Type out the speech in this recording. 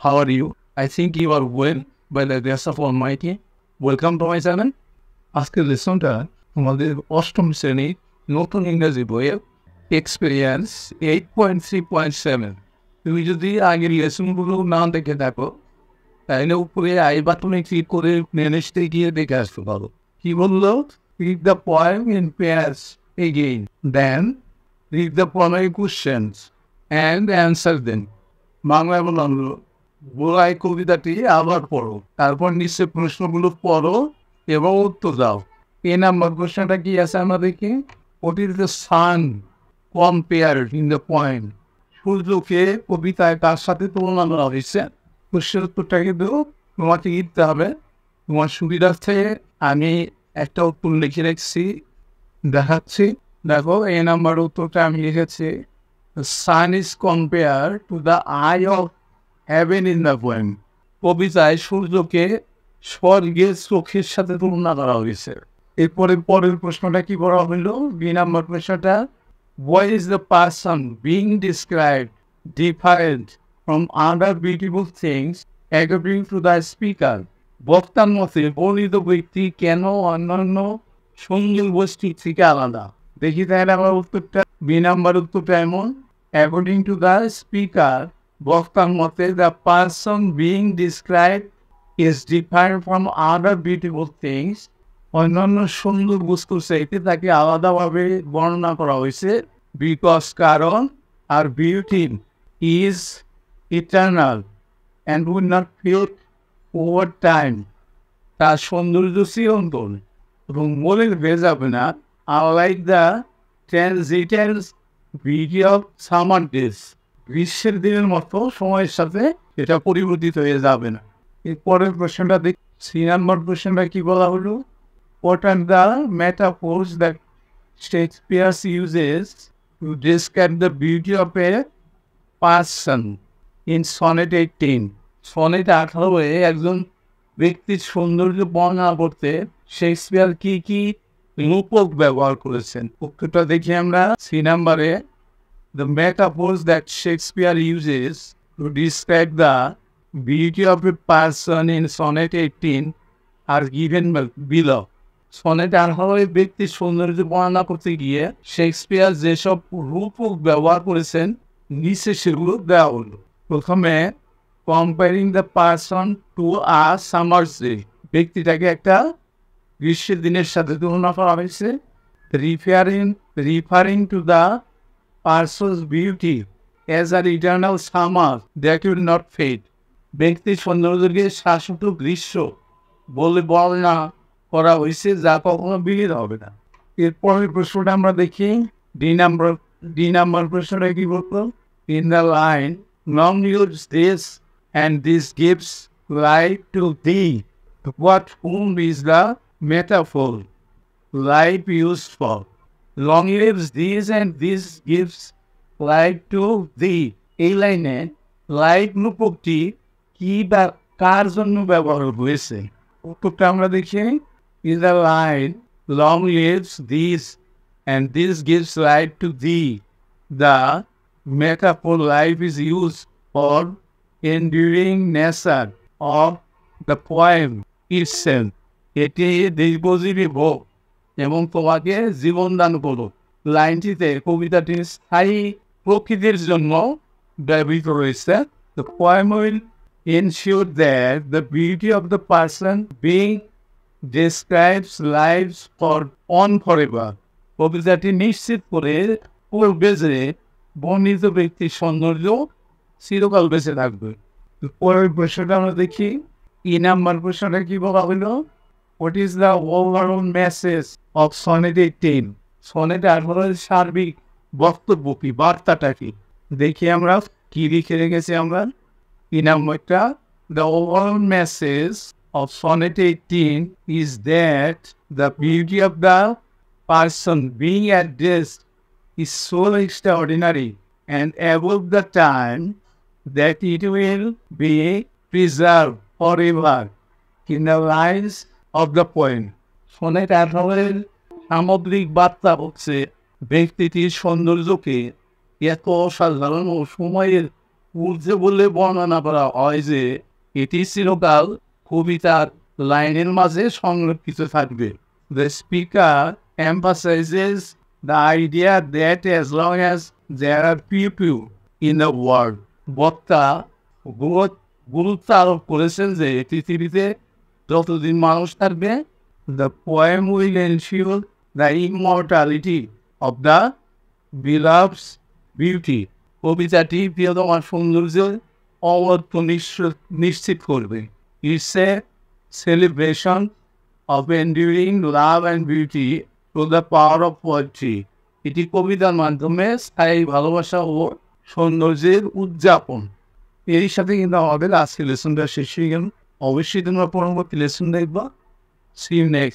How are you? I think you are well by the grace of Almighty. Welcome to my channel. আজকের লেসনটা আমাদের অষ্টম শ্রেণী নতুন ইংরেজি বইয়ের এক্সপিরিয়েন্স 8.3.7। তুমি যদি আগের লেসনগুলো না দেখে থাকো তাহলে উপরে আই বাটনে ক্লিক করে প্লেলিস্টে গিয়ে দেখে আসতে পারো। কি বললো? Read the poem in pairs again, then read the following questions and answer them. Bangla বললাম গোড়াই কবিতাটি আবার পড়ো, তারপর নিশ্চয় প্রশ্নগুলো পড়ো এবং উত্তর দাও। এ নাম্বার কোশ্চেনটা কি আছে আমাদেরকে? What is the sun compared in the poem? সূর্যকে কবিতায় কার সাথে তুলনা করা হয়েছে? কোশ্চেন উত্তরটা কিন্তু তোমাকে লিখতে হবে। তোমার সুবিধার্থে আমি একটা উত্তর লিখে রেখেছি, দেখাচ্ছি। দেখো, এই নাম্বার উত্তরটা আমি লিখেছি, The sun is compared to the eye of heaven in the poem. কবিতায় সূর্যকে স্বর্গের চোখের সাথে তুলনা করা হয়েছে। এরপরে পরের প্রশ্নটা কি করা হইল? বি নাম্বার প্রশ্নটা, Why is the person being described different from other beautiful things according to the speaker? বক্তার মতে বর্ণিত ব্যক্তি কেন অন্যান্য সুন্দর বস্তু থেকে আলাদা? দেখি তাহলে আমার উত্তরটা। বি নাম্বার উত্তরটা এমন, According to the speaker, বক্তার মতে the person being described is different from other beautiful things. অন্যান্য সুন্দর বস্তুর চাইতে তাকে আলাদাভাবে বর্ণনা করা হয়েছে। Because কারণ আর beauty is eternal and will not fade over time. তার সৌন্দর্য চিরন্তন এবং মনে হয়ে যাবে না। Unlike the transient beauty of summer days. গ্রীষ্মের দিনের মতো সময়ের সাথে এটা পরিবর্তিত হয়ে যাবে না। এরপরের প্রশ্নটা দেখ, সি নাম্বার প্রশ্নটা কি বলা হলো? What are the metaphors that Shakespeare uses to describe the beauty of a person in Sonnet 18? Sonnet 18 একজন ব্যক্তির সৌন্দর্য বর্ণনা করতে শেক্সপিয়ার কি কি রূপক ব্যবহার করেছেন? উত্তরটা দেখি আমরা। সি নাম্বারে, The metaphors that Shakespeare uses to describe the beauty of a person in Sonnet 18 are given below. Sonnet 18 ব্যক্তির সৌন্দর্য বর্ণনা করতে গিয়ে শেক্সপিয়ার যেসব রূপক ব্যবহার করেছেন নিচে সেগুলো দেওয়া হলো। প্রথমে, comparing the person to a summer's day, ব্যক্তিটাকে একটা গ্রীষ্মের দিনের সাথে তুলনা করা হয়েছে। Referring to the person's beauty as an eternal summer that will not fade, ব্যক্তির সৌন্দর্যকে শাশ্বত গ্রীষ্ম বলে বর্ণনা করা হয়েছে যা কখনো বিলীন হবে না। এরপরের প্রশ্নটা আমরা দেখি। ডি নাম্বার প্রশ্নটা কি বলতো? In the line, long lives this and this gives life to thee, what whom is the metaphor life used for? Long lives this and this gives life to thee. এই লাইনে life রূপকটি কি বা কার জন্য ব্যবহার হয়েছে? উত্তরটা আমরা দেখি। In the line, long lives this and this gives life to thee, the metaphor life is used for enduring nature of the poem itself. এটি দীর্ঘজীবী হোক এবং তোমাকে জীবন দান করো। লাইনটিতে কবিতাটির স্থায়ী প্রকৃতির জন্য ব্যবহৃত রয়েছে। The poem will ensure that the beauty of the person being describes lives for on forever. কবিতাটি নিশ্চিত করে করবে যে বর্ণিত ব্যক্তির সৌন্দর্য চিরকাল বেঁচে থাকবে। পরের প্রশ্নটা আমরা দেখি। ই নাম্বার প্রশ্নটা কি বলা হলো? What is the overall message of Sonnet 18? Sonnet 18 সার্বিক বক্তব্য কি, বার্তাটা কি? দেখি আমরা কি লিখে রেখেছি আমরা। ই নাম্বারটা, The overall message of Sonnet 18 is that the beauty of the person being addressed is so extraordinary and above the time that it will be preserved forever in the lines of the poem. Sonnet 18 সামগ্রিক বার্তা হচ্ছে ব্যক্তিটির সৌন্দর্যকে এত অসাধারণ ও সময়ের উর্ধে বলে বর্ণনা করা হয় যে এটি চিরকাল কবিতার লাইনের মাঝে সংরক্ষিত থাকবে। The speaker emphasizes the idea that as long as there are people in the world, বক্তা গুরুত্ব আরোপ করেছেন যে পৃথিবীতে যতদিন মানুষ থাকবে, the poem will ensure the immortality of the beloved's beauty. কবিতাটি প্রিয়তমার সৌন্দর্য অমরত্ব নিশ্চিত করবে। It's a celebration of enduring love and beauty through the power of poetry. এটি কবিতার মাধ্যমে স্থায়ী ভালোবাসা ও সৌন্দর্যের উদযাপন। এর সাথে কিন্তু আমাদের আজকের লেসনটা শেষ হয়ে গেল। অবশ্যই তোমরা পরবর্তী লেসন দেখবা। See you next.